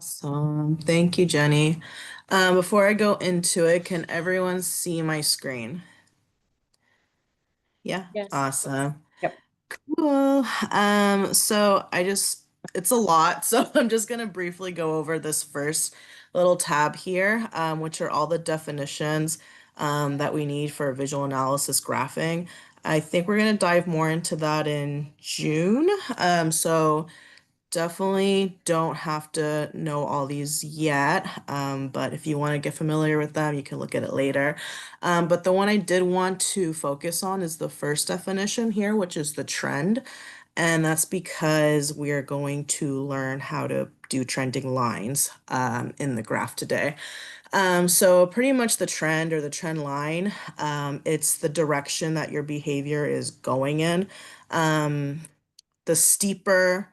Awesome. Thank you, Jenny. Before I go into it, can everyone see my screen? Yeah, Yes. awesome. Yep. Cool. It's a lot, so I'm just gonna briefly go over this first little tab here, which are all the definitions that we need for visual analysis graphing. I think we're gonna dive more into that in June. So definitely don't have to know all these yet, but if you want to get familiar with them, you can look at it later. But the one I did want to focus on is the first definition here, which is the trend. And that's because we are going to learn how to do trending lines in the graph today. So pretty much the trend or the trend line, it's the direction that your behavior is going in. The steeper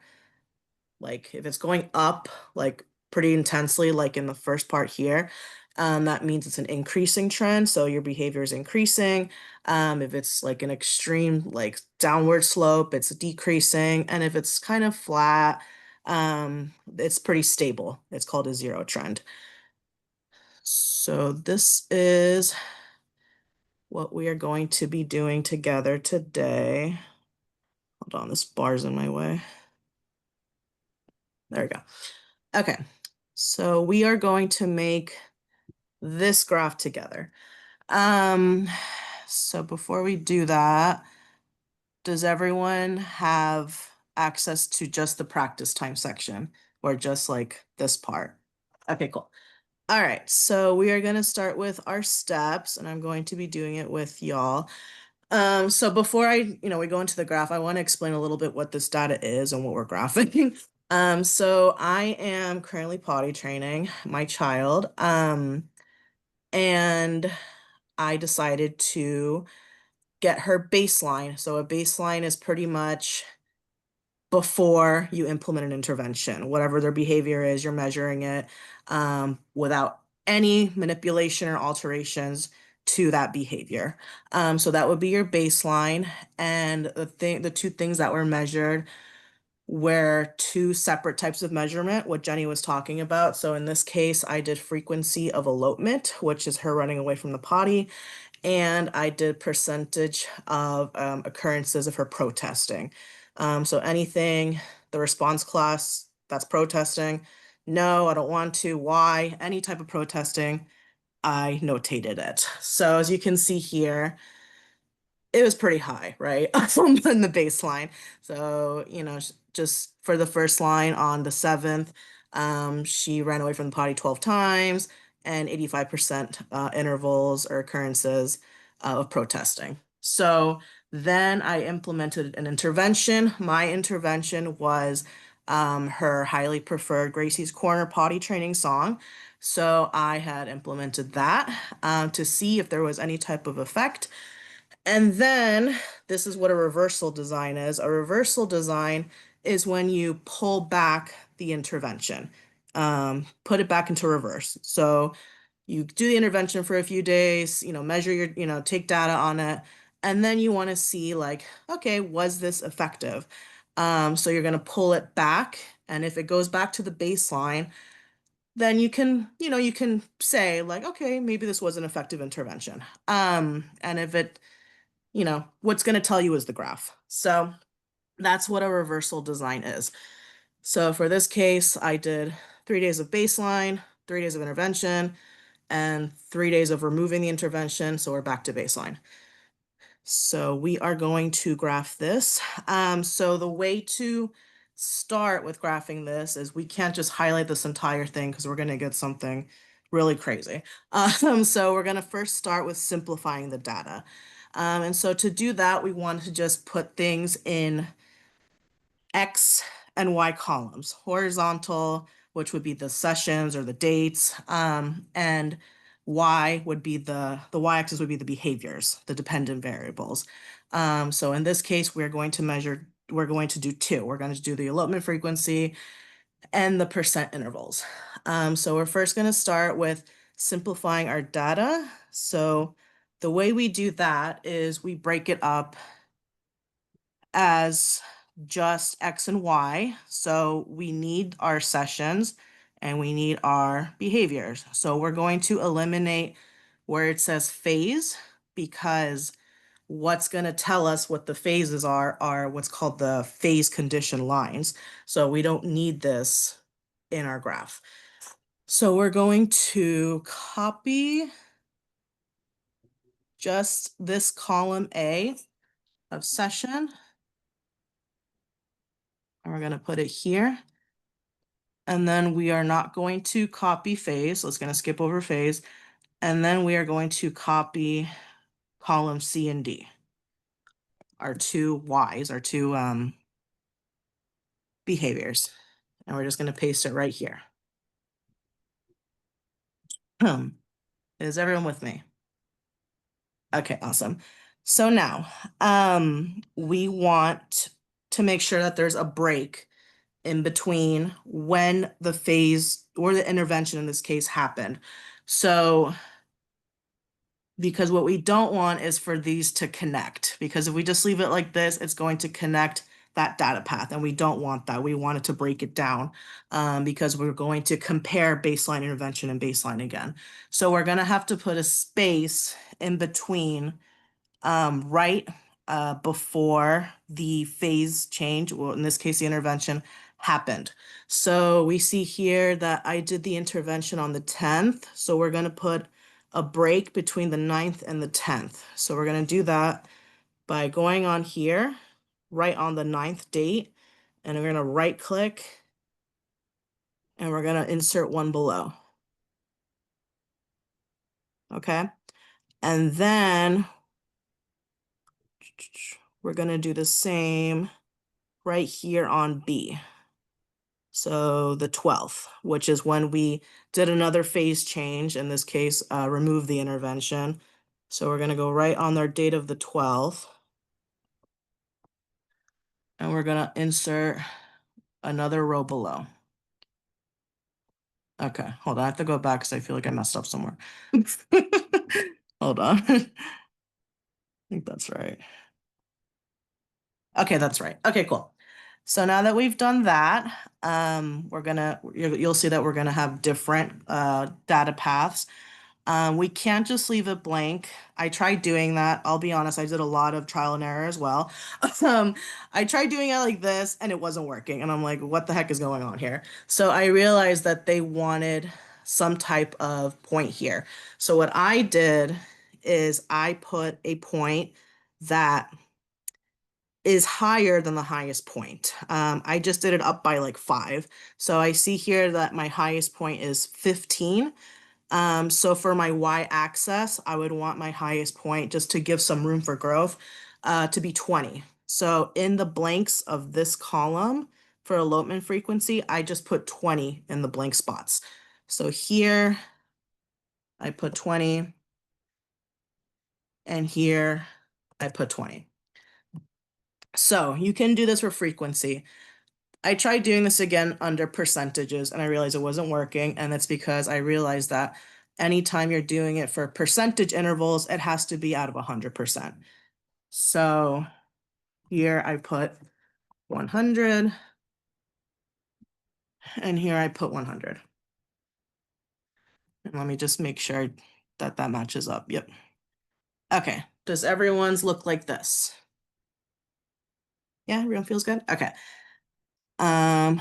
like if it's going up like pretty intensely, like in the first part here, that means it's an increasing trend. So your behavior is increasing. If it's like an extreme like downward slope, it's decreasing. And if it's kind of flat, it's pretty stable. It's called a zero trend. So this is what we are going to be doing together today. Hold on, this bar's in my way. There we go. Okay, so we are going to make this graph together. Um, so before we do that, does everyone have access to just the practice time section or just like this part? Okay, cool. All right, so we are going to start with our steps, and I'm going to be doing it with y'all. So before we go into the graph, I want to explain a little bit what this data is and what we're graphing. So I am currently potty training my child, and I decided to get her baseline. So a baseline is pretty much before you implement an intervention. Whatever their behavior is, you're measuring it without any manipulation or alterations to that behavior. So that would be your baseline. And the two things that were measured were two separate types of measurement, what Jenny was talking about. So in this case, I did frequency of elopement, which is her running away from the potty, and I did percentage of occurrences of her protesting. So anything, the response class that's protesting, no, I don't want to, why, any type of protesting, I notated it. So as you can see here, it was pretty high, right? In the baseline. So, just for the first line on the 7th, she ran away from the potty 12 times and 85% intervals or occurrences of protesting. So then I implemented an intervention. My intervention was her highly preferred Gracie's Corner potty training song. So I had implemented that to see if there was any type of effect. And then this is what a reversal design is. A reversal design is when you pull back the intervention, put it back into reverse. So you do the intervention for a few days, measure your, take data on it, and then you want to see like, okay, was this effective? So you're going to pull it back, and if it goes back to the baseline, then you can say like, okay, maybe this was an effective intervention. And if it what's going to tell you is the graph. So that's what a reversal design is. So for this case, I did 3 days of baseline, 3 days of intervention, and 3 days of removing the intervention. So we're back to baseline. So we are going to graph this. So the way to start with graphing this is we can't just highlight this entire thing because we're going to get something really crazy. So we're going to first start with simplifying the data. And so to do that, we want to just put things in X and Y columns, horizontal, which would be the sessions or the dates, and Y would be the Y-axis would be the behaviors, the dependent variables. So in this case, we're going to do two. We're going to do the elopement frequency and the percent intervals. So we're first going to start with simplifying our data. So the way we do that is we break it up as just X and Y. So we need our sessions and we need our behaviors. So we're going to eliminate where it says phase, because what's going to tell us what the phases are what's called the phase condition lines. So we don't need this in our graph. So we're going to copy just this column A of session, and we're going to put it here. And then we are not going to copy phase. So it's going to skip over phase. And then we are going to copy column C and D, our two Y's, our two behaviors. And we're just going to paste it right here. Is everyone with me? Okay, awesome. So now we want to make sure that there's a break in between when the phase or the intervention in this case happened. So because what we don't want is for these to connect, because if we just leave it like this, it's going to connect that data path, and we don't want that. We want it to break it down because we're going to compare baseline intervention and baseline again. So we're going to have to put a space in between right before the phase change, well, in this case, the intervention happened. So we see here that I did the intervention on the 10th. So we're going to put a break between the 9th and the 10th. So we're going to do that by going on here, right on the 9th date, and we're going to right click and we're going to insert one below. Okay. And then we're going to do the same right here on B. So the 12th, which is when we did another phase change, in this case, remove the intervention. So we're going to go right on our date of the 12th. And we're going to insert another row below. Okay, hold on. I have to go back because I feel like I messed up somewhere. Hold on. I think that's right. Okay, that's right. Okay, cool. So now that we've done that, you'll see that we're gonna have different data paths. We can't just leave it blank. I tried doing that. I'll be honest, I did a lot of trial and error as well. I tried doing it like this and it wasn't working. And I'm like, what the heck is going on here? So I realized that they wanted some type of point here. So what I did is I put a point that is higher than the highest point. I just did it up by like 5. So I see here that my highest point is 15. So for my y-axis, I would want my highest point, just to give some room for growth, to be 20. So in the blanks of this column for elopement frequency, I just put 20 in the blank spots. So here I put 20, and here I put 20. So you can do this for frequency. I tried doing this again under percentages and I realized it wasn't working. And that's because I realized that anytime you're doing it for percentage intervals, it has to be out of 100%. So here I put 100 and here I put 100. And let me just make sure that that matches up. Yep. Okay. Does everyone's look like this? Yeah, everyone feels good? Okay.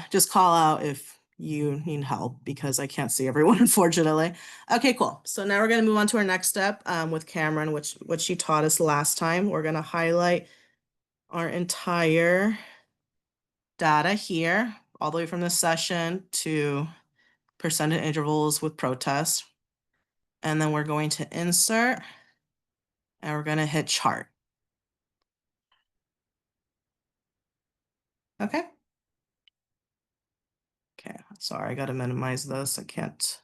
Just call out if you need help because I can't see everyone, unfortunately. Okay, cool. So now we're going to move on to our next step with Cameron, which what she taught us last time. We're going to highlight our entire data here, all the way from the session to percentage intervals with protest. And then we're going to insert and we're going to hit chart. Okay. Okay, sorry, I got to minimize this. I can't.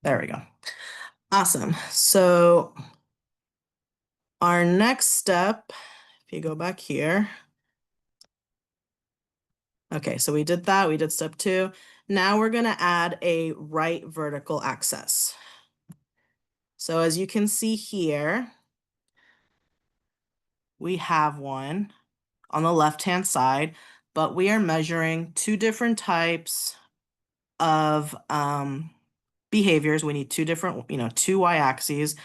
There we go. Awesome. So our next step, if you go back here. Okay, so we did that. We did step 2. Now we're going to add a right vertical axis. So as you can see here, we have one on the left-hand side, but we are measuring 2 different types of behaviors. We need two different, two y-axes,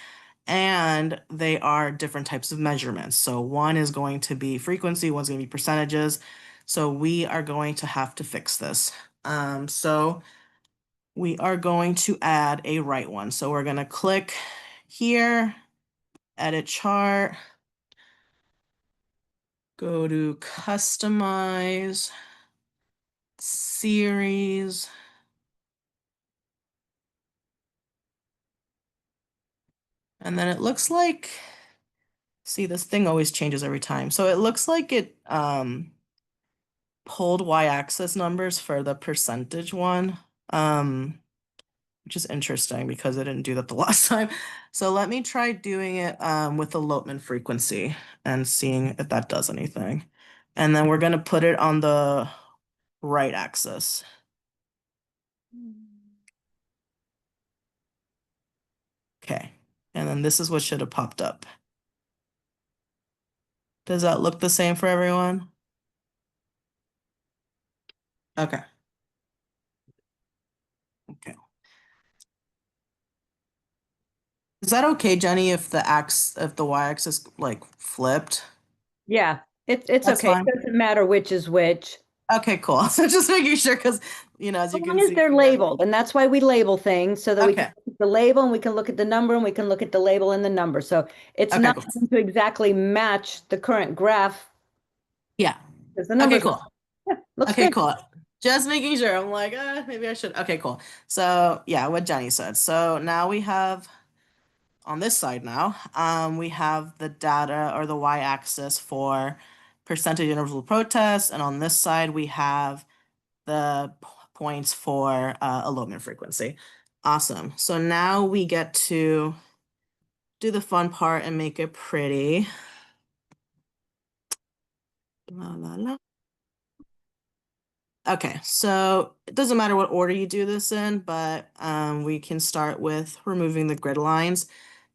and they are different types of measurements. So one is going to be frequency, one's going to be percentages. So we are going to have to fix this. So we are going to add a right one. So we're going to click here, edit chart, go to customize, series. And then it looks like, see, this thing always changes every time. So it looks like it pulled y-axis numbers for the percentage one, which is interesting because I didn't do that the last time. So let me try doing it with elopement frequency and seeing if that does anything. And then we're going to put it on the right axis. Okay. And then this is what should have popped up. Does that look the same for everyone? Okay. Okay. Is that okay, Jenny, if the y-axis like flipped? Yeah, it's That's okay. fine. It doesn't matter which is which. Okay, cool. So just making sure because as As you can long as see they're here. labeled, and that's why we label things so that we can Okay. look at the label and we can look at the number and we can look at the label and the number. So it's Okay, not cool. going to exactly match the current graph Yeah. because the Okay, numbers cool. looks Okay, good. cool. Just making sure. I'm like, maybe I should. Okay, cool. So yeah, what Jenny said. So now we have on this side now, we have the data or the y-axis for percentage interval protest, and on this side we have the points for elopement frequency. Awesome. So now we get to do the fun part and make it pretty. La, la, la. Okay, so it doesn't matter what order you do this in, but we can start with removing the grid lines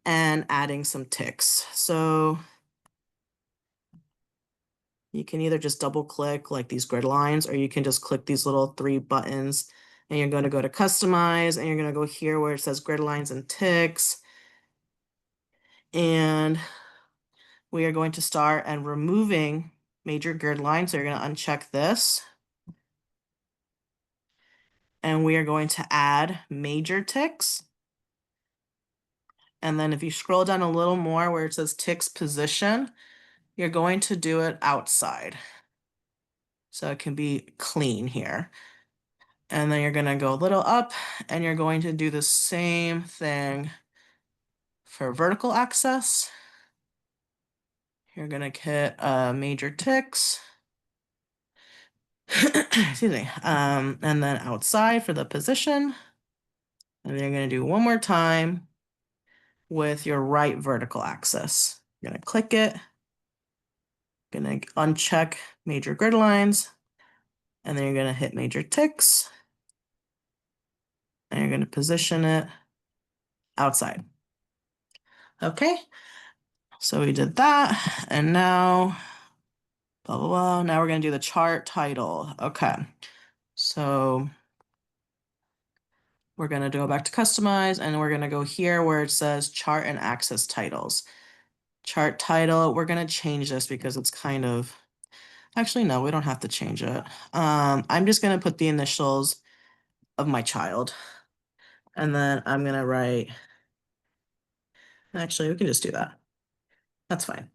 and adding some ticks. So you can either just double click like these grid lines, or you can just click these little three buttons and you're going to go to customize and you're going to go here where it says grid lines and ticks. And we are going to start and removing major grid lines. So you're going to uncheck this. And we are going to add major ticks. And then if you scroll down a little more where it says ticks position, you're going to do it outside. So it can be clean here. And then you're going to go a little up and you're going to do the same thing for vertical axis. You're going to hit major ticks. Excuse me. And then outside for the position. And then you're going to do one more time with your right vertical axis. You're going to click it. Going to uncheck major grid lines. And then you're going to hit major ticks. And you're going to position it outside. Okay. So we did that. And now, blah, blah, blah. Now we're going to do the chart title. Okay. So we're going to go back to customize and we're going to go here where it says chart and axis titles. Chart title, we're going to change this because it's kind of, actually, no, we don't have to change it. I'm just going to put the initials of my child. And then I'm going to write, actually, we can just do that. That's fine.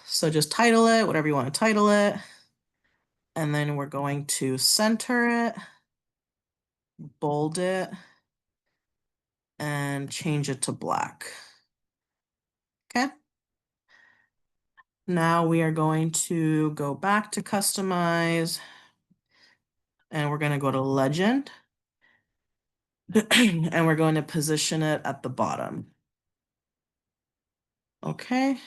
So just title it, whatever you want to title it. And then we're going to center it, bold it, and change it to black. Okay. Now we are going to go back to customize and we're going to go to legend and we're going to position it at the bottom. Okay.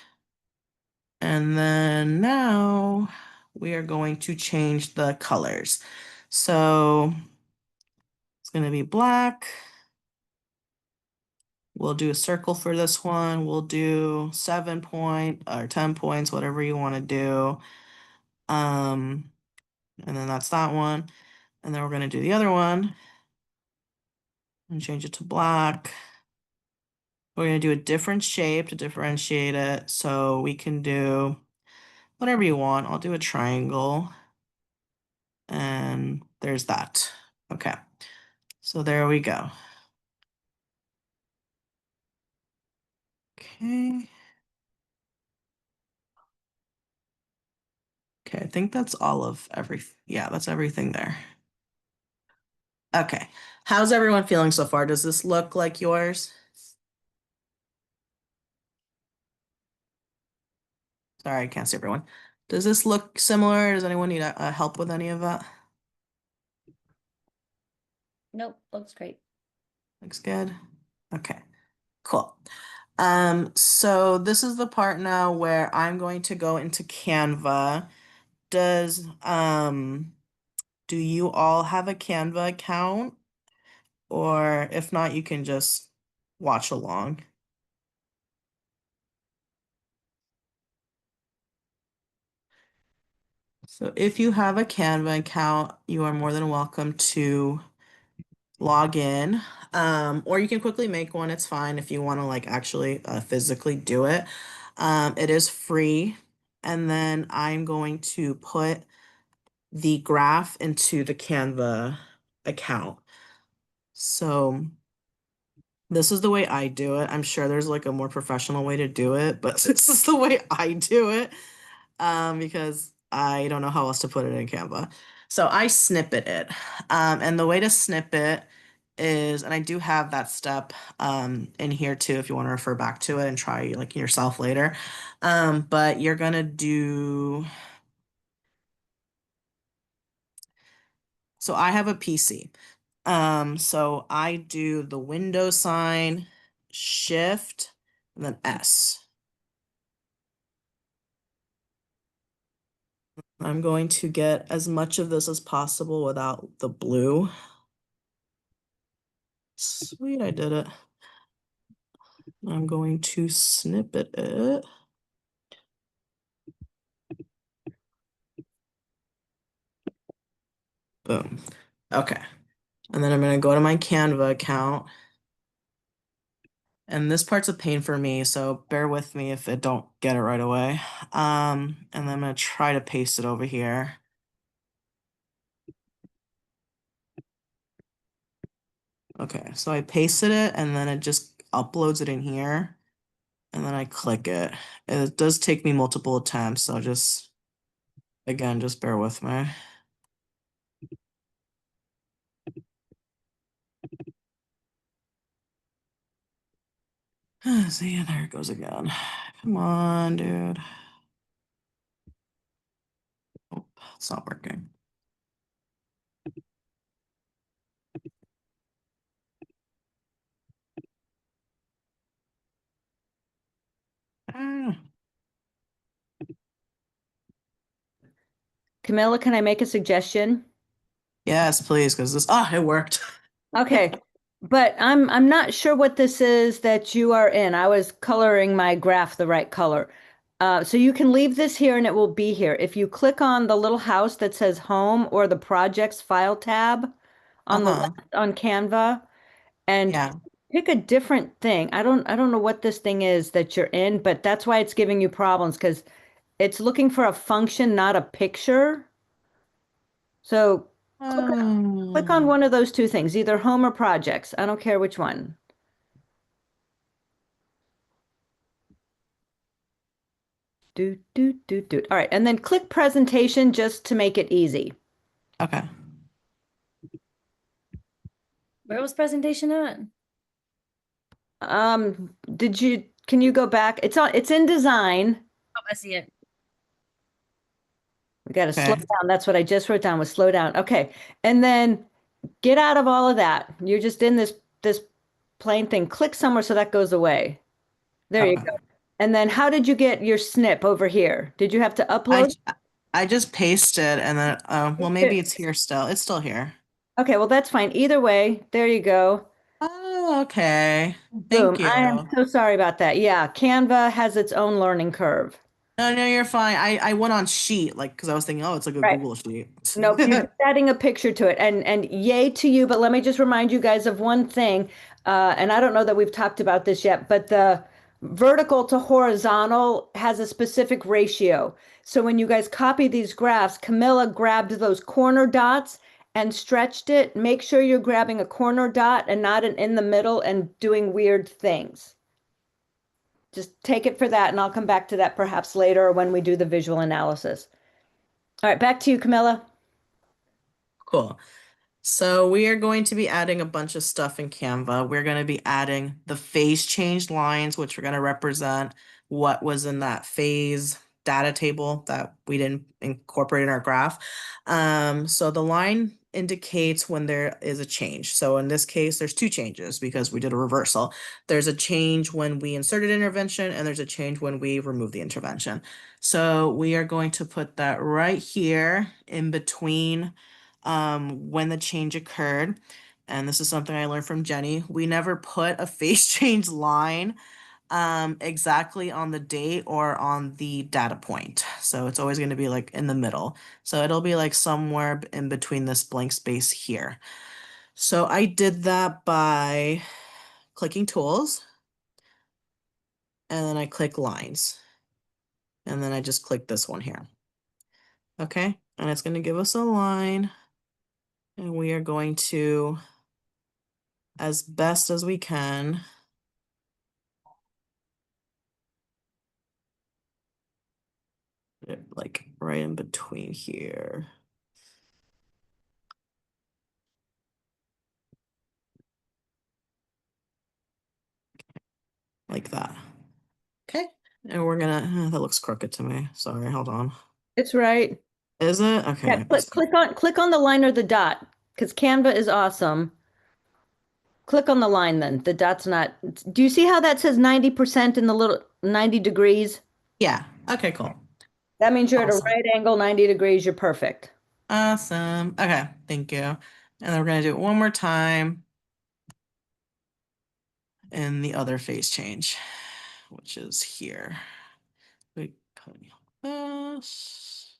And then now we are going to change the colors. So it's going to be black. We'll do a circle for this one. We'll do 7 point or 10 points, whatever you want to do. And then that's that one. And then we're going to do the other one. and change it to black. We're going to do a different shape to differentiate it. So we can do whatever you want. I'll do a triangle. And there's that. Okay. So there we go. Okay. Okay, I think that's all of yeah, that's everything there. Okay. How's everyone feeling so far? Does this look like yours? Sorry, I can't see everyone. Does this look similar? Does anyone need help with any of that? Nope, looks great. Looks good. Okay, cool. So this is the part now where I'm going to go into Canva. Does do you all have a Canva account? Or if not, you can just watch along. So if you have a Canva account, you are more than welcome to log in. Or you can quickly make one. It's fine if you want to like actually physically do it. It is free. And then I'm going to put the graph into the Canva account. So this is the way I do it. I'm sure there's like a more professional way to do it, but this is the way I do it. Because I don't know how else to put it in Canva. So I snippet it. And the way to snip it is, and I do have that step in here too, if you want to refer back to it and try like yourself later. But you're gonna do, so I have a PC. So I do the Windows sign, Shift, and then S. I'm going to get as much of this as possible without the blue. Sweet, I did it. I'm going to snippet it. Boom. Okay. And then I'm going to go to my Canva account. And this part's a pain for me, so bear with me if I don't get it right away. And then I'm going to try to paste it over here. Okay, so I pasted it and then it just uploads it in here. And then I click it. It does take me multiple attempts, so just, again, just bear with me. See, there it goes again. Come on, dude. Oh, it's not working. Ah. Camilla, can I make a suggestion? Yes, please, because it worked. Okay, but I'm not sure what this is that you are in. I was coloring my graph the right color. So you can leave this here and it will be here. If you click on the little house that says home or the projects file tab on the Uh-huh. left on Canva and Yeah. pick a different thing. I don't know what this thing is that you're in, but that's why it's giving you problems because it's looking for a function, not a picture. So click on Um, one of those two things, either home or projects. I don't care which one. Do, do, do, do. All right. And then click presentation just to make it easy. okay. Where was presentation at? Can you go back? It's in design. Oh, I see it. We got to slow Okay. down. That's what I just wrote down was slow down. Okay. And then get out of all of that. You're just in this plain thing. Click somewhere so that goes away. There you Okay. go. And then how did you get your snip over here? Did you have to I upload? I just pasted and then well maybe it's here still. It's still here. Okay, well that's fine. Either way, there you go. Oh, okay. Boom. Thank I am you. so sorry about that. Yeah, Canva has its own learning curve. No, no, you're fine. I went on sheet, like, because I was thinking, oh, it's like a Right. Google sheet. Nope, you're just adding a picture to it. And yay to you, but let me just remind you guys of one thing. And I don't know that we've talked about this yet, but the vertical to horizontal has a specific ratio. So when you guys copy these graphs, Camilla grabbed those corner dots and stretched it. Make sure you're grabbing a corner dot and not an in the middle and doing weird things. Just take it for that, and I'll come back to that perhaps later when we do the visual analysis. All right, back to you, Camilla. Cool. So we are going to be adding a bunch of stuff in Canva. We're going to be adding the phase change lines, which are going to represent what was in that phase data table that we didn't incorporate in our graph. So the line indicates when there is a change. So in this case, there's two changes because we did a reversal. There's a change when we inserted intervention, and there's a change when we remove the intervention. So we are going to put that right here in between when the change occurred. And this is something I learned from Jenny. We never put a phase change line exactly on the date or on the data point. So it's always going to be like in the middle. So it'll be like somewhere in between this blank space here. So I did that by clicking tools, and then I click lines, and then I just click this one here. Okay, and it's going to give us a line, and we are going to, as best as we can, like right in between here. Like that. Okay. And we're gonna, that looks crooked to me. Sorry, hold on. It's right. Is it? Yeah, Okay. click on the line or the dot because Canva is awesome. Click on the line then. The dot's not. Do you see how that says 90% in the little 90 degrees? Yeah. Okay, cool. That means you're at a Awesome. right angle, 90 degrees. You're perfect. Awesome. Okay, thank you. And then we're gonna do it one more time in the other phase change, which is here. We put this.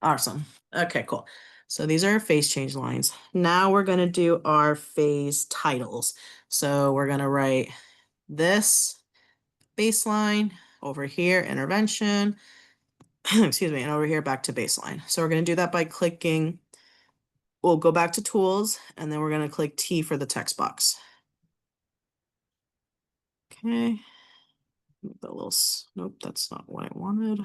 Awesome. Okay, cool. So these are our phase change lines. Now we're going to do our phase titles. So we're going to write this baseline over here, intervention, excuse me, and over here back to baseline. So we're going to do that by clicking, we'll go back to tools, and then we're going to click T for the text box. Okay. Make that little, nope, that's not what I wanted.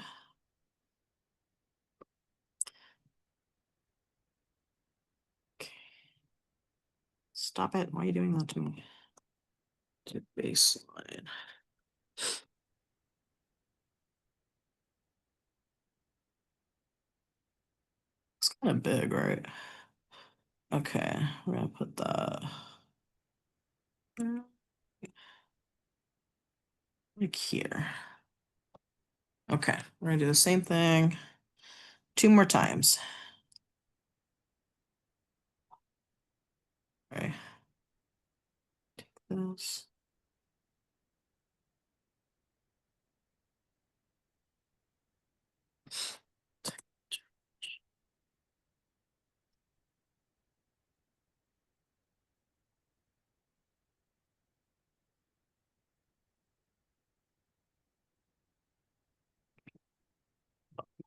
Okay. Stop it. Why are you doing that to me? To baseline. It's kind of big, right? Okay, we're gonna put that like here. Okay, we're gonna do the same thing 2 more times. Okay. Take this.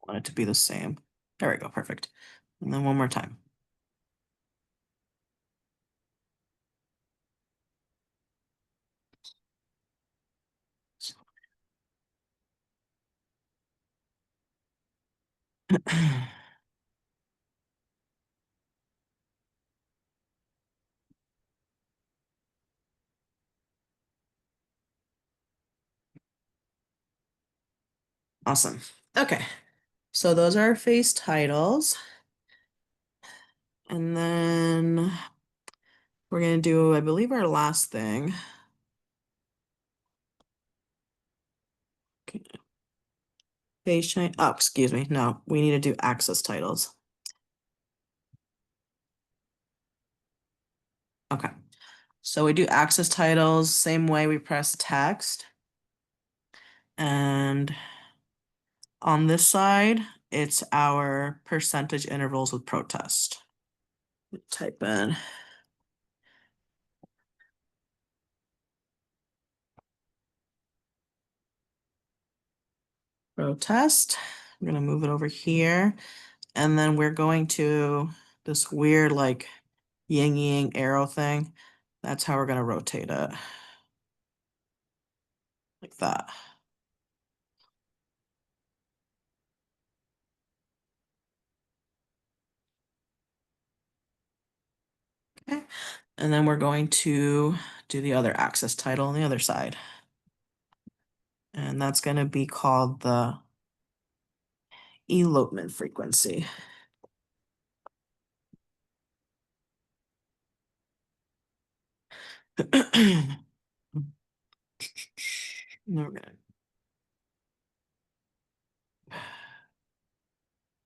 Want it to be the same. There we go, perfect. And then one more time. Awesome. Okay, so those are our face titles. And then we're gonna do, I believe, our last thing. Okay. Page change. Oh, excuse me. No, we need to do access titles. Okay. So we do access titles, same way we press text. And on this side, it's our percentage intervals with protest. Type in. Protest. I'm gonna move it over here. And then we're going to this weird like yin yang arrow thing. That's how we're gonna rotate it. Like that. Okay. And then we're going to do the other access title on the other side. And that's gonna be called the elopement frequency. No, we're gonna.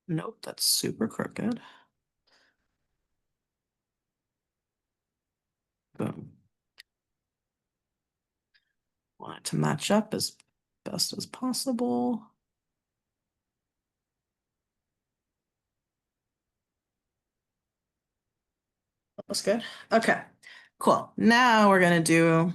Nope, that's super crooked. Boom. Want it to match up as best as possible. That's good. Okay, cool. Now we're gonna do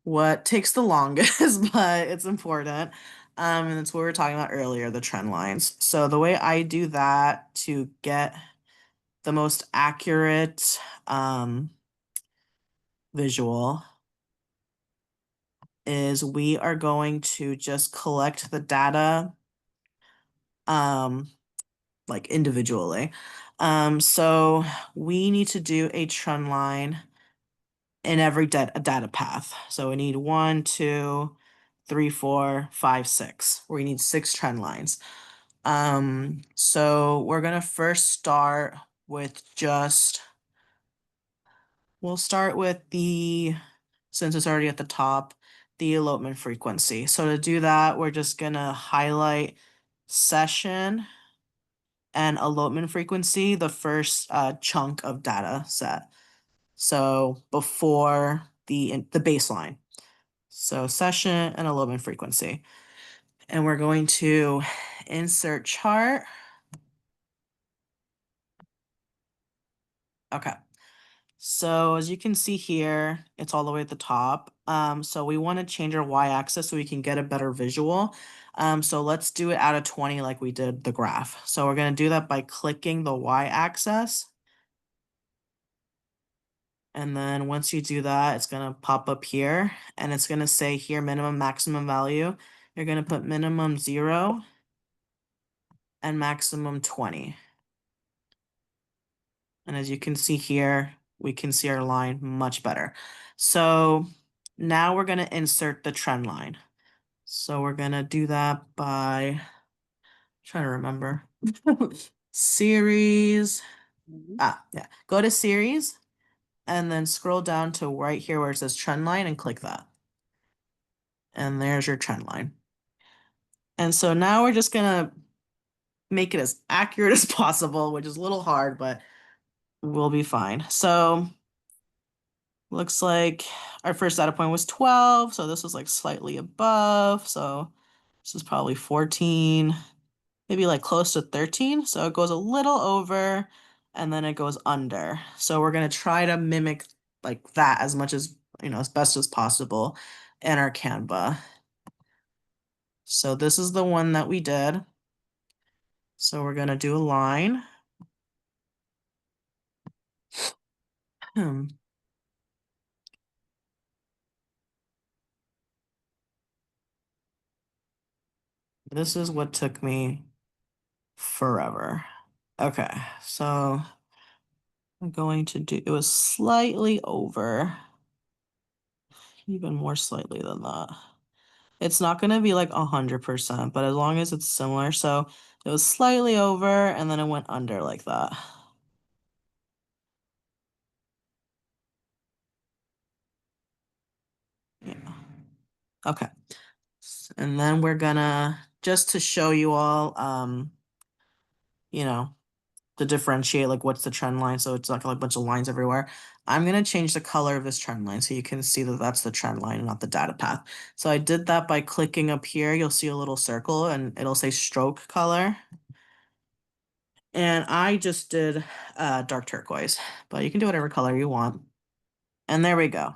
what takes the longest, but it's important. And it's what we were talking about earlier, the trend lines. So the way I do that to get the most accurate visual is we are going to just collect the data like individually. So we need to do a trend line in every data path. So we need 1, 2, 3, 4, 5, 6. We need 6 trend lines. So we're gonna first start with we'll start with since it's already at the top, the elopement frequency. So to do that, we're just gonna highlight session and elopement frequency, the first chunk of data set. So before the baseline. So session and elopement frequency. And we're going to insert chart. Okay. So as you can see here, it's all the way at the top. So we want to change our y-axis so we can get a better visual. So let's do it out of 20 like we did the graph. So we're going to do that by clicking the y-axis. And then once you do that, it's going to pop up here and it's going to say here minimum, maximum value. You're going to put minimum 0 and maximum 20. And as you can see here, we can see our line much better. So now we're going to insert the trend line. So we're going to do that by trying to remember. Series. Yeah. Go to series and then scroll down to right here where it says trend line and click that. And there's your trend line. And so now we're just gonna make it as accurate as possible, which is a little hard, but we'll be fine. So looks like our first data point was 12, so this was like slightly above. So this is probably 14, maybe like close to 13. So it goes a little over and then it goes under. So we're gonna try to mimic like that as much as, as best as possible in our Canva. So this is the one that we did. So we're gonna do a line. This is what took me forever. Okay, so I'm going to do, it was slightly over, even more slightly than that. It's not going to be like 100%, but as long as it's similar. So it was slightly over and then it went under like that. Yeah. Okay. And then we're gonna just to show you all, you know, to differentiate like what's the trend line, so it's not like a bunch of lines everywhere. I'm gonna change the color of this trend line so you can see that that's the trend line, not the data path. So I did that by clicking up here. You'll see a little circle and it'll say stroke color. And I just did dark turquoise, but you can do whatever color you want. And there we go.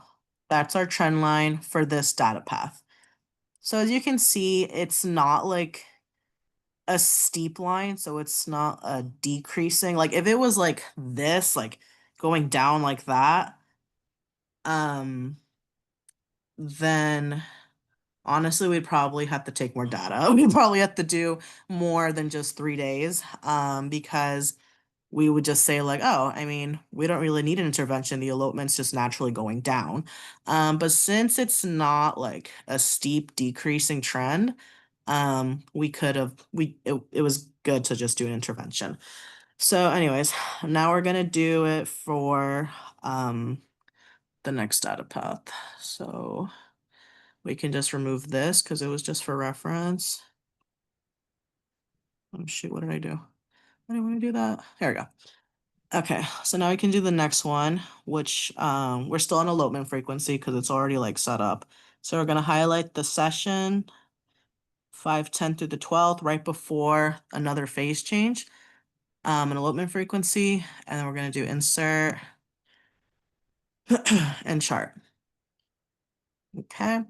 That's our trend line for this data path. So as you can see, it's not like a steep line, so it's not a decreasing. Like if it was like this, like going down like that, then honestly we'd probably have to take more data. We'd probably have to do more than just 3 days, because we would just say like, oh, I mean, we don't really need an intervention. The elopement's just naturally going down. But since it's not like a steep decreasing trend, we could have it was good to just do an intervention. So anyways, now we're gonna do it for the next data path. So we can just remove this because it was just for reference. Oh shoot, what did I do? I didn't want to do that. There we go. Okay, so now we can do the next one, which we're still on elopement frequency because it's already like set up. So we're gonna highlight the session 510 through the 12th right before another phase change, an elopement frequency, and then we're gonna do insert and chart. Okay.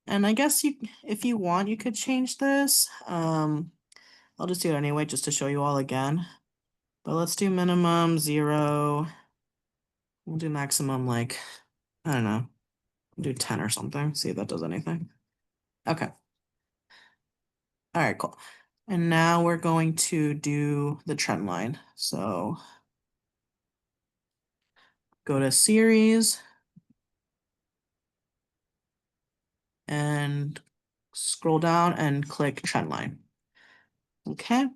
And I guess if you want, you could change this. I'll just do it anyway just to show you all again. But let's do minimum 0. We'll do maximum like, I don't know, do 10 or something, see if that does anything. Okay. All right, cool. And now we're going to do the trend line. So go to series and scroll down and click trend line. Okay.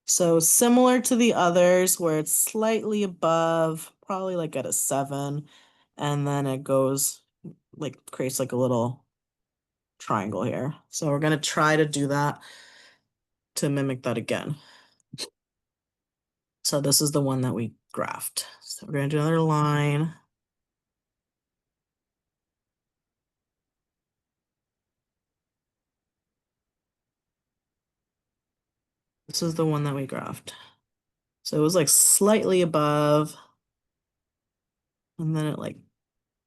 So similar to the others where it's slightly above, probably like at a 7, and then it goes like creates like a little triangle here. So we're gonna try to do that to mimic that again. So this is the one that we graphed. So we're gonna do another line. This is the one that we graphed. So it was like slightly above, and then it like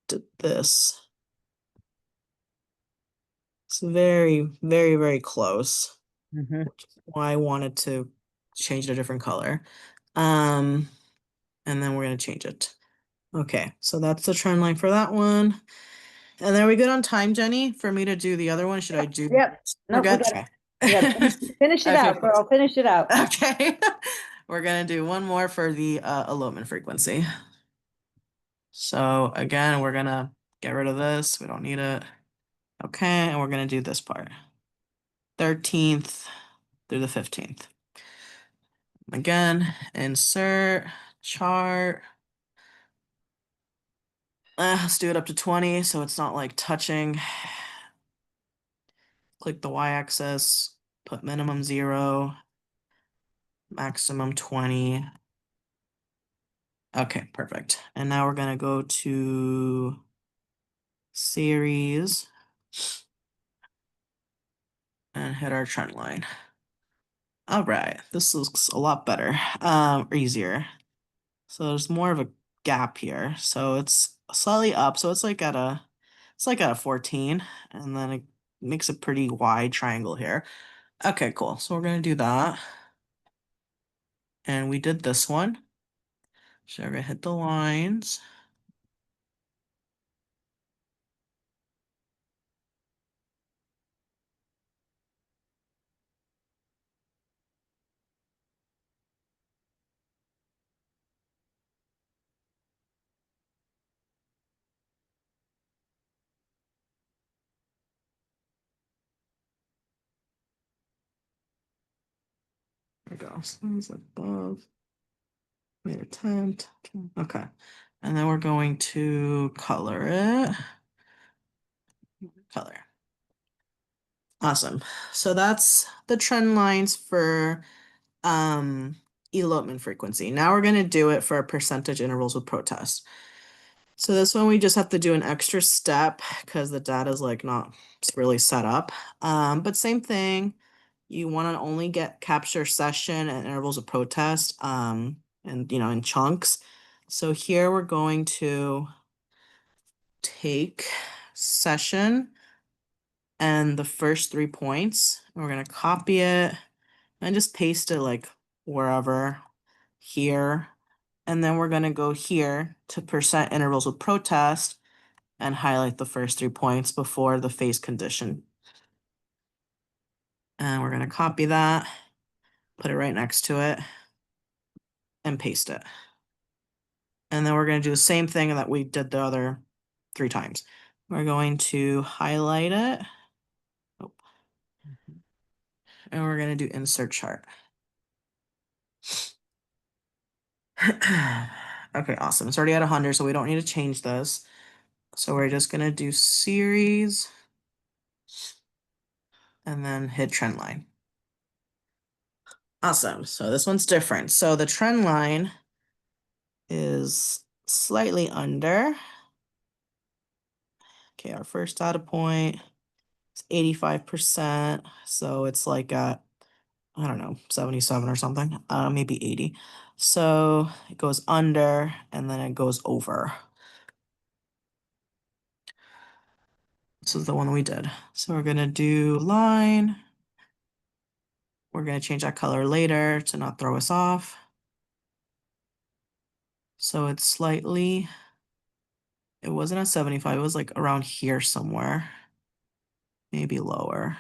did this. It's very, very, very close. Mhm. Which is why I wanted to change it a different color. And then we're gonna change it. Okay, so that's the trend line for that one. And then are we good on time, Jenny, for me to do the other one? Should I do? Yep. We're Nope, we good? got Okay. finish it Okay, out, cool. girl. Finish it out. Okay. We're gonna do one more for the elopement frequency. So again, we're gonna get rid of this. We don't need it. Okay, and we're gonna do this part. 13th through the 15th. Again, insert, chart. Let's do it up to 20 so it's not like touching. Click the y-axis, put minimum 0, maximum 20. Okay, perfect. And now we're gonna go to series and hit our trend line. All right, this looks a lot better, or easier. So there's more of a gap here. So it's slightly up. So it's like at a 14, and then it makes a pretty wide triangle here. Okay, cool. So we're gonna do that. And we did this one. So we're gonna hit the lines. There we go. So it's above. Made attempt. Okay. And then we're going to color it. Color. Awesome. So that's the trend lines for elopement frequency. Now we're going to do it for percentage intervals with protest. So this one we just have to do an extra step because the data is like not really set up. But same thing, you want to only get capture session and intervals of protest and in chunks. So here we're going to take session and the first 3 points. And we're going to copy it and just paste it like wherever here. And then we're going to go here to percent intervals with protest and highlight the first 3 points before the phase condition. And we're going to copy that, put it right next to it, and paste it. And then we're going to do the same thing that we did the other 3 times. We're going to highlight it. Oh. And we're going to do insert chart. Okay, awesome. It's already at 100, so we don't need to change this. So we're just going to do series and then hit trend line. Awesome. So this one's different. So the trend line is slightly under. Okay, our first data point is 85%. So it's like at, I don't know, 77 or something, maybe 80. So it goes under and then it goes over. This is the one we did. So we're gonna do line. We're gonna change that color later to not throw us off. So it's slightly, it wasn't at 75, it was like around here somewhere, maybe lower.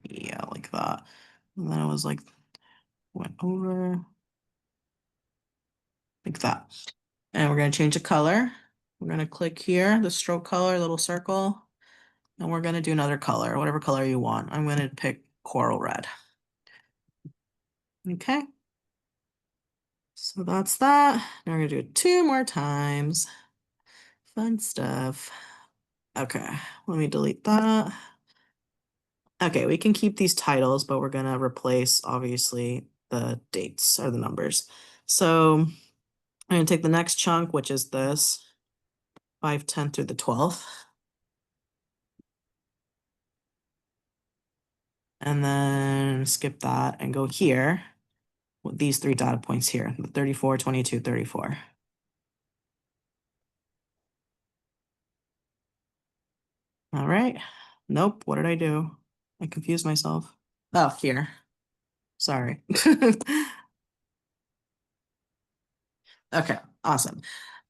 Yeah, like that. And then it was like, went over like that. And we're gonna change the color. We're gonna click here, the stroke color, little circle, and we're gonna do another color, whatever color you want. I'm gonna pick coral red. Okay. So that's that. Now we're gonna do it 2 more times. Fun stuff. Okay, let me delete that. Okay, we can keep these titles, but we're gonna replace obviously the dates or the numbers. So I'm gonna take the next chunk, which is this 5/10 through the 12th. And then skip that and go here with these 3 data points here, the 34, 22, 34. All right. Nope. What did I do? I confused myself. Oh, here. Sorry. Okay, awesome.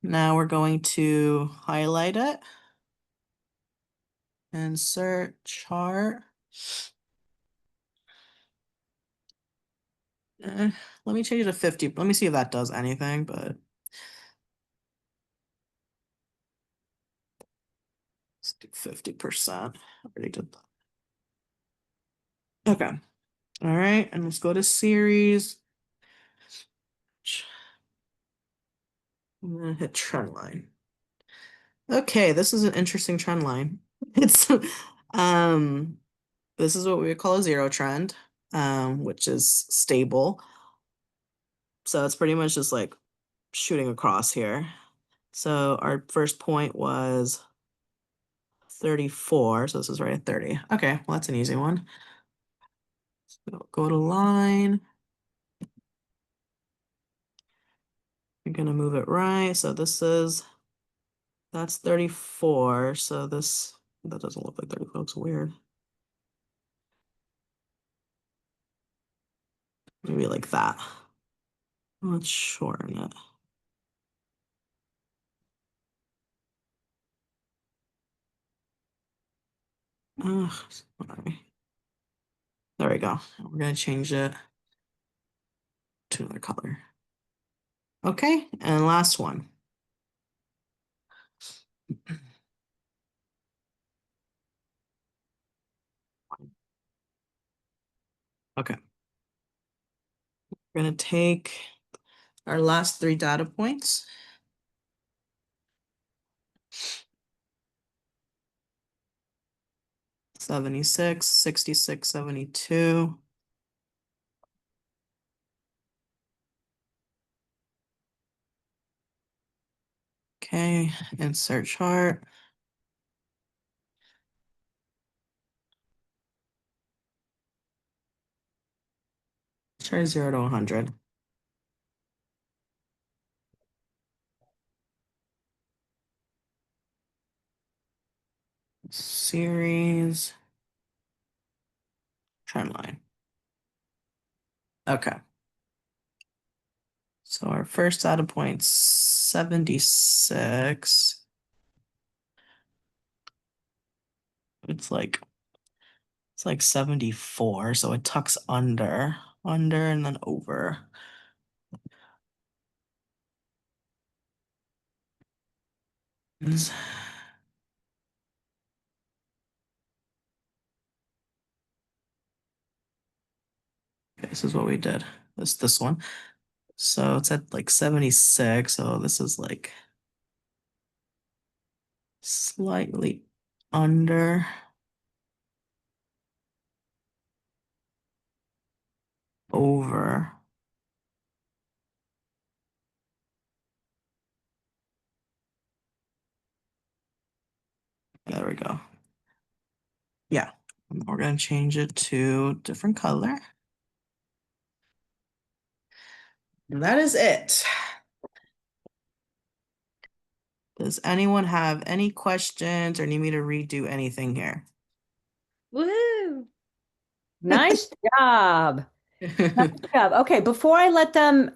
Now we're going to highlight it. Insert chart. Let me change it to 50. Let me see if that does anything, but let's do 50%. Already did that. Okay. All right, and let's go to series. I'm gonna hit trend line. Okay, this is an interesting trend line. It's um this is what we would call a zero trend, which is stable. So it's pretty much just like shooting across here. So our first point was 34, so this is right at 30. Okay, well that's an easy one. So go to line. You're gonna move it right. So that's 34. So that doesn't look like 34, looks weird. Maybe like that. Let's shorten it. Sorry. There we go. We're gonna change it to another color. Okay, and last one. Okay. We're gonna take our last 3 data points. 76, 66, 72. Okay, insert chart. Try 0 to 100. Series. Trend line. Okay. So our first data point, 76. It's like 74, so it tucks under, and then over. Okay, this is what we did. This one. So it's at like 76. So this is like slightly under. Over. There we go. Yeah. And we're going to change it to different color. And that is it. Does anyone have any questions or need me to redo anything here? Woohoo! Nice job. Nice job. Okay, before I let them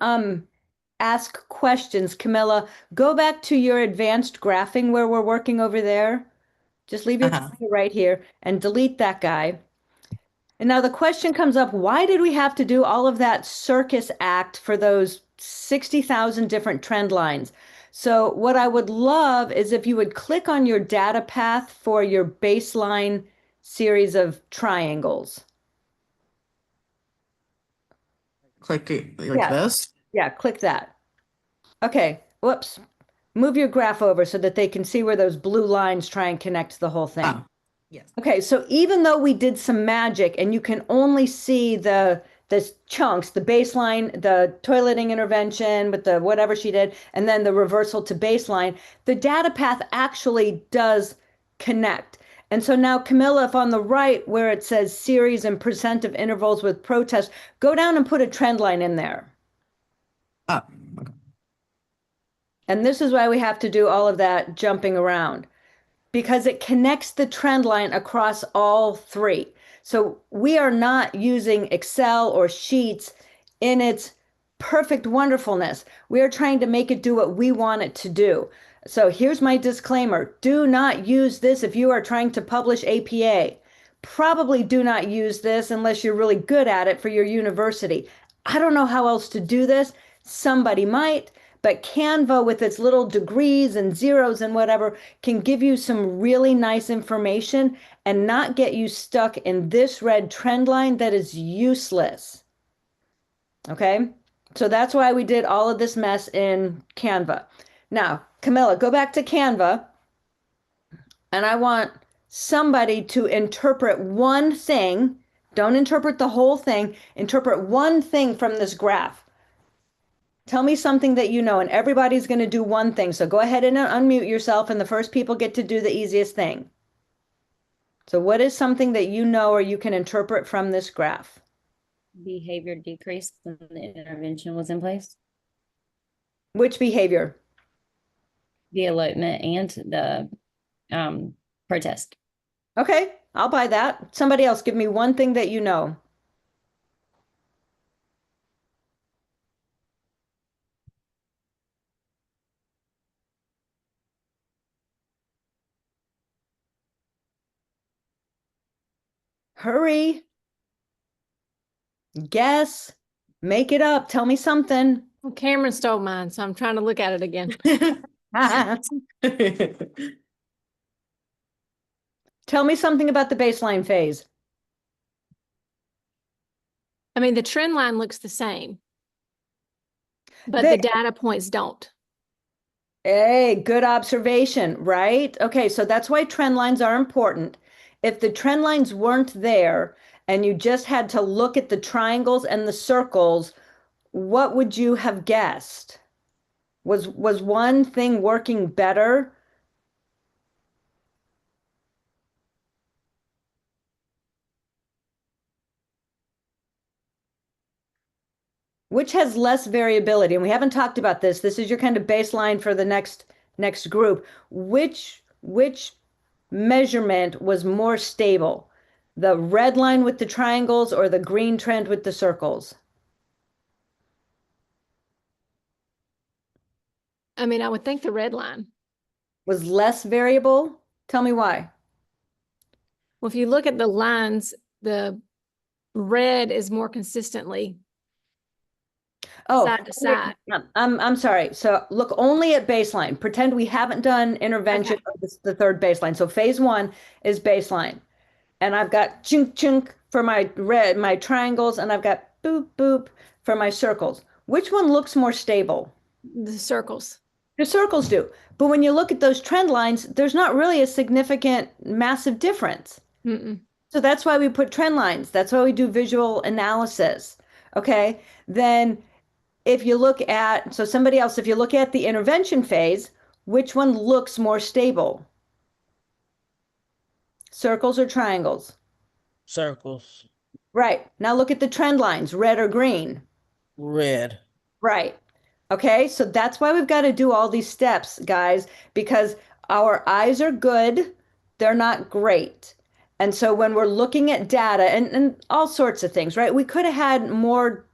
ask questions, Camilla, go back to your advanced graphing where we're working over there. Just leave your Uh-huh. cursor right here and delete that guy. And now the question comes up, why did we have to do all of that circus act for those 60,000 different trend lines? So what I would love is if you would click on your data path for your baseline series of triangles. Click it like Yeah, this. yeah, click that. Okay, whoops. Move your graph over so that they can see where those blue lines try and connect the whole thing. Oh, yes. Okay, so even though we did some magic and you can only see the chunks, the baseline, the toileting intervention with the whatever she did, and then the reversal to baseline, the data path actually does connect. And so now, Camilla, if on the right where it says series and percent of intervals with protest, go down and put a trend line in there. Oh, okay. And this is why we have to do all of that jumping around, because it connects the trend line across all three. So we are not using Excel or Sheets in its perfect wonderfulness. We are trying to make it do what we want it to do. So here's my disclaimer. Do not use this if you are trying to publish APA. Probably do not use this unless you're really good at it for your university. I don't know how else to do this. Somebody might, but Canva with its little degrees and zeros and whatever can give you some really nice information and not get you stuck in this red trend line that is useless. Okay? So that's why we did all of this mess in Canva. Now, Camilla, go back to Canva, and I want somebody to interpret one thing. Don't interpret the whole thing. Interpret one thing from this graph. Tell me something that you know, and everybody's going to do one thing. So go ahead and unmute yourself, and the first people get to do the easiest thing. So what is something that you know or you can interpret from this graph? Behavior decreased when the intervention was in place. Which behavior? The elopement and the protest. Okay, I'll buy that. Somebody else, give me one thing that you know. Hurry. Guess. Make it up. Tell me something. Well, Cameron stole mine, so I'm trying to look at it again. Tell me something about the baseline phase. I mean, the trend line looks the same, but They- the data points don't. Hey, good observation, right? Okay, so that's why trend lines are important, If the trend lines weren't there and you just had to look at the triangles and the circles, what would you have guessed? Was one thing working better? Which has less variability? And we haven't talked about this. This is your kind of baseline for the next group. Which measurement was more stable? The red line with the triangles or the green trend with the circles? I mean, I would think the red line. Was less variable? Tell me why. Well, if you look at the lines, the red is more consistently Oh, side to side. I'm sorry. So look only at baseline. Pretend we haven't done intervention Okay. of the third baseline. So phase one is baseline. And I've got chunk chunk for my red, my triangles, and I've got boop boop for my circles. Which one looks more stable? The circles. The circles do. But when you look at those trend lines, there's not really a significant massive difference. Mm-mm. So that's why we put trend lines. That's why we do visual analysis. Okay. Then if you look at, so somebody else, if you look at the intervention phase, which one looks more stable? Circles or triangles? Circles. Right. Now look at the trend lines, red or green. Red. Right. Okay. So that's why we've got to do all these steps, guys, because our eyes are good. They're not great. And so when we're looking at data and all sorts of things, right? We could have had more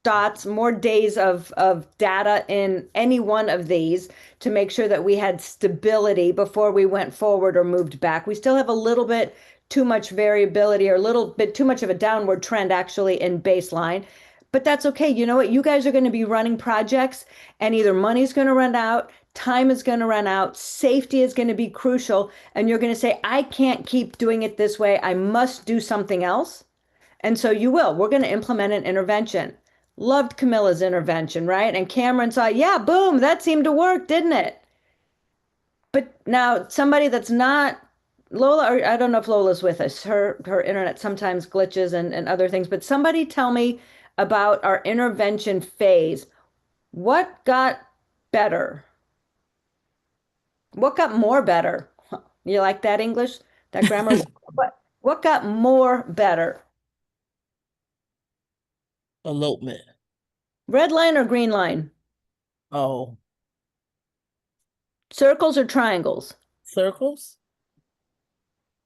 dots, more days of data in any one of these to make sure that we had stability before we went forward or moved back. We still have a little bit too much variability or a little bit too much of a downward trend actually in baseline. But that's okay. You know what? You guys are going to be running projects and either money's going to run out, time is going to run out, safety is going to be crucial, and you're going to say, I can't keep doing it this way. I must do something else. And so you will. We're going to implement an intervention. Loved Camilla's intervention, right? And Cameron saw, yeah, boom, that seemed to work, didn't it? But now somebody that's not Lola, or I don't know if Lola's with us. Her internet sometimes glitches and other things, but somebody tell me about our intervention phase. What got better? What got more better? You like that English? That grammar? What got more better? Elopement. Red line or green line? Oh, Circles or triangles? circles.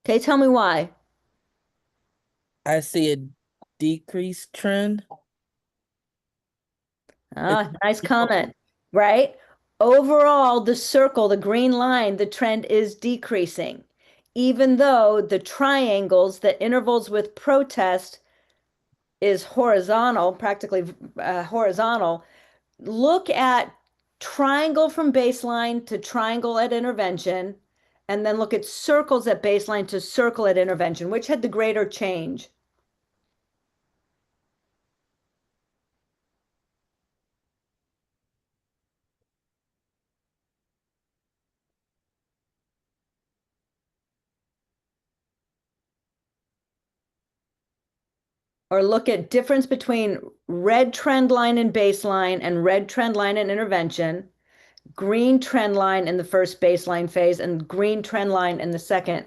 Okay, tell me why. I see a decreased trend. Ah, nice comment, right? Overall, the circle, the green line, the trend is decreasing, even though the triangles, the intervals with protest is horizontal, practically horizontal. Look at triangle from baseline to triangle at intervention, and then look at circles at baseline to circle at intervention. Which had the greater change? Or look at difference between red trend line in baseline and red trend line in intervention, green trend line in the first baseline phase, and green trend line in the second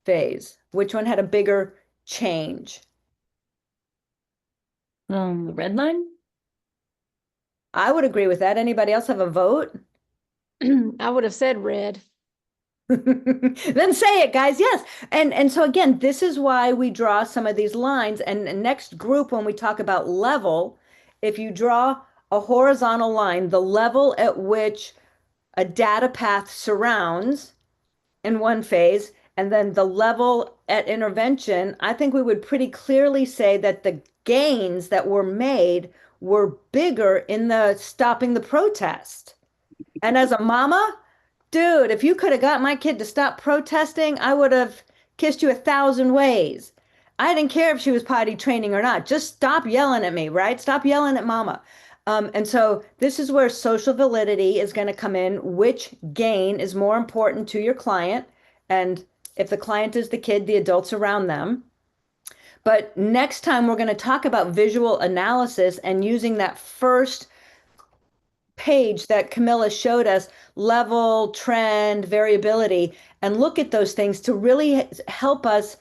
phase. Which one had a bigger change? The red line? I would agree with that. Anybody else have a vote? I would have said red. Then say it, guys. Yes. And so again, this is why we draw some of these lines. And next group, when we talk about level, if you draw a horizontal line, the level at which a data path surrounds in one phase, and then the level at intervention, I think we would pretty clearly say that the gains that were made were bigger in the stopping the protest. And as a mama, dude, if you could have got my kid to stop protesting, I would have kissed you 1,000 ways. I didn't care if she was potty training or not. Just stop yelling at me, right? Stop yelling at mama. And so this is where social validity is going to come in. Which gain is more important to your client? And If the client is the kid, the adults around them. But next time we're going to talk about visual analysis and using that first page that Camilla showed us, level, trend, variability, and look at those things to really help us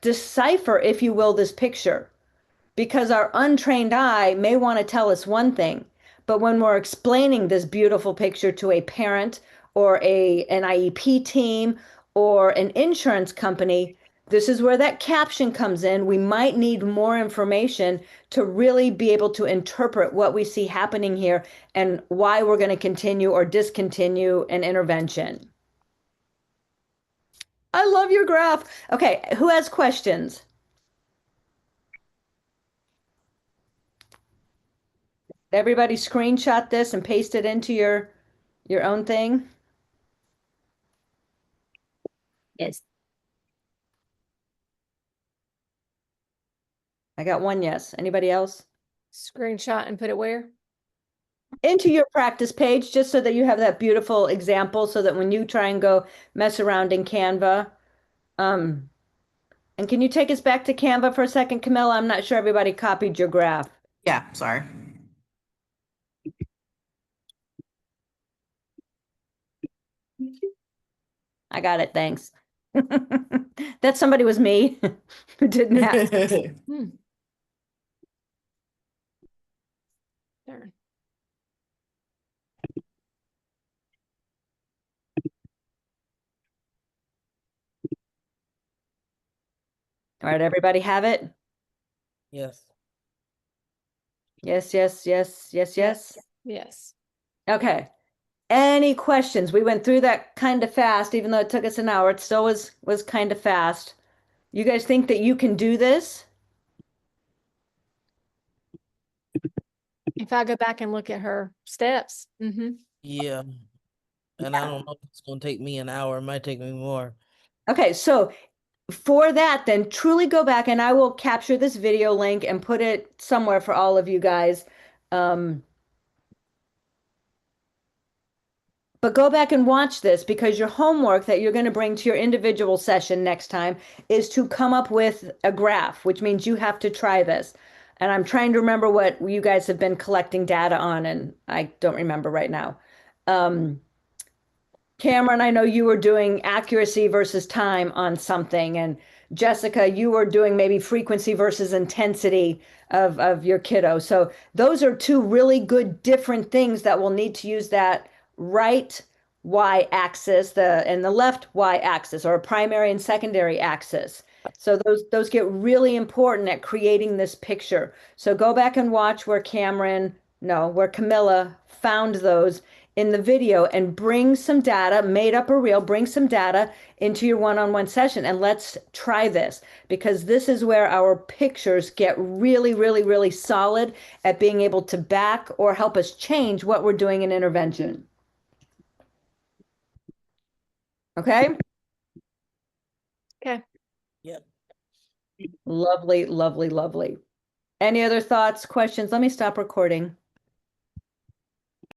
decipher, if you will, this picture. Because our untrained eye may want to tell us one thing, but when we're explaining this beautiful picture to a parent or an IEP team or an insurance company, this is where that caption comes in. We might need more information to really be able to interpret what we see happening here and why we're going to continue or discontinue an intervention. I love your graph. Okay, who has questions? Everybody screenshot this and paste it into your own thing. Yes. I got one yes. Anybody else? Screenshot and put it where? Into your practice page, just so that you have that beautiful example, so that when you try and go mess around in Canva, and can you take us back to Canva for a second, Camilla? I'm not sure everybody copied your graph. Yeah, sorry. I got it, thanks. That somebody was me who didn't have. Hmm. Darn. All right, everybody have it? Yes. Yes, yes, yes, yes, yes. Yes. Okay. Any questions? We went through that kind of fast, even though it took us an hour. It still was kind of fast. You guys think that you can do this? If I go back and look at her steps. Yeah. And I don't know if it's gonna take me an hour. It might take me more. Okay, so for that, then truly go back and I will capture this video link and put it somewhere for all of you guys. But go back and watch this, because your homework that you're going to bring to your individual session next time is to come up with a graph, which means you have to try this. And I'm trying to remember what you guys have been collecting data on, and I don't remember right now. Cameron, I know you were doing accuracy versus time on something, and Jessica, you were doing maybe frequency versus intensity of your kiddo. So those are two really good different things that we'll need to use that right y-axis, and the left y-axis, or primary and secondary axis. So those get really important at creating this picture. So go back and watch where where Camilla found those in the video, and bring some data, made up or real, bring some data into your one-on-one session, and let's try this, because this is where our pictures get really, really, really solid at being able to back or help us change what we're doing in intervention. Okay? Okay. Yep. Lovely, lovely, lovely. Any other thoughts, questions? Let me stop recording.